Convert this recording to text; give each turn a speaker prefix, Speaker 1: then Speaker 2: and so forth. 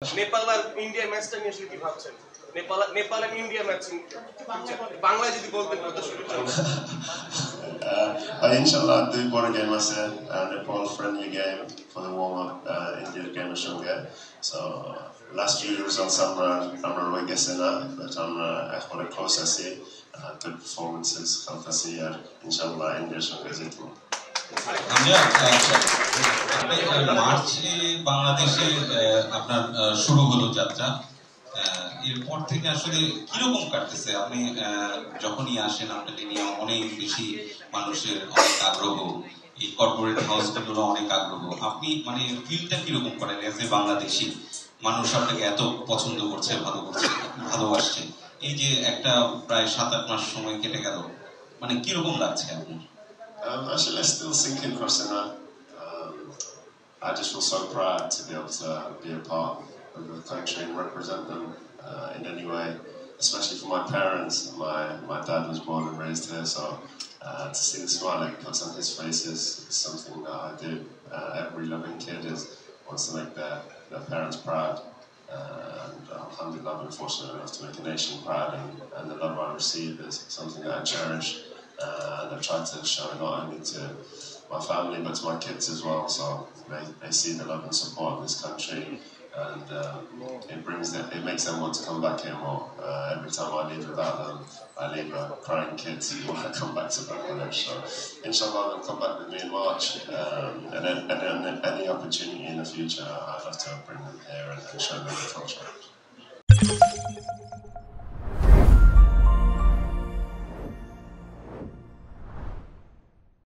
Speaker 1: नेपाल আর India ম্যাচটা নিয়ে আসলে কি ভাবছেন? নেপাল আর ইন্ডিয়া ম্যাচ বাংলায় যদি বলতেন কত শুরু
Speaker 2: Inshallah, do one game I said, Nepal friendly game for the warm-up, India game is stronger. So last few results I'm not guessing that, but I'm actually close I see good performances, fantasy, inshallah India stronger zitmo.
Speaker 3: মার্চে বাংলাদেশে আপনার শুরু হলো যাত্রা, এরপর থেকে আসলে কিরকম কাটতেছে? আপনি যখনই আসেন আপনাকে নিয়ে অনেক বেশি মানুষের অনেক আগ্রহ, এই কর্পোরেট হাউসগুলোরও অনেক আগ্রহ। আপনি মানে ফিলটা কিরকম করেন এজ এ বাংলাদেশি? মানুষ আপনাকে এত পছন্দ করছে, ভালোবাসছে, এই যে একটা প্রায় 7-8 মাস সময় কেটে গেল, মানে কিরকম লাগছে আপনার?
Speaker 2: Actually, I'm still thinking, Christina. I just feel so proud to be able to be a part of the country and represent them in any way, especially for my parents. My dad was born and raised here, so to see the smile that puts on his faces is something that I do. Every loving kid wants to make their parents proud. And alhamdulillah, I've been fortunate enough to make a nation proud, and the love I receive is something that I cherish. And I've tried to show it not only to my family but to my kids as well, so they see the love and support in this country, and it makes them want to come back here more. Every time I leave without them, I leave crying kids who want to come back to Bangladesh. So inshallah they'll come back with me in March, and then any opportunity in the future I'd love to bring them here and show them the culture.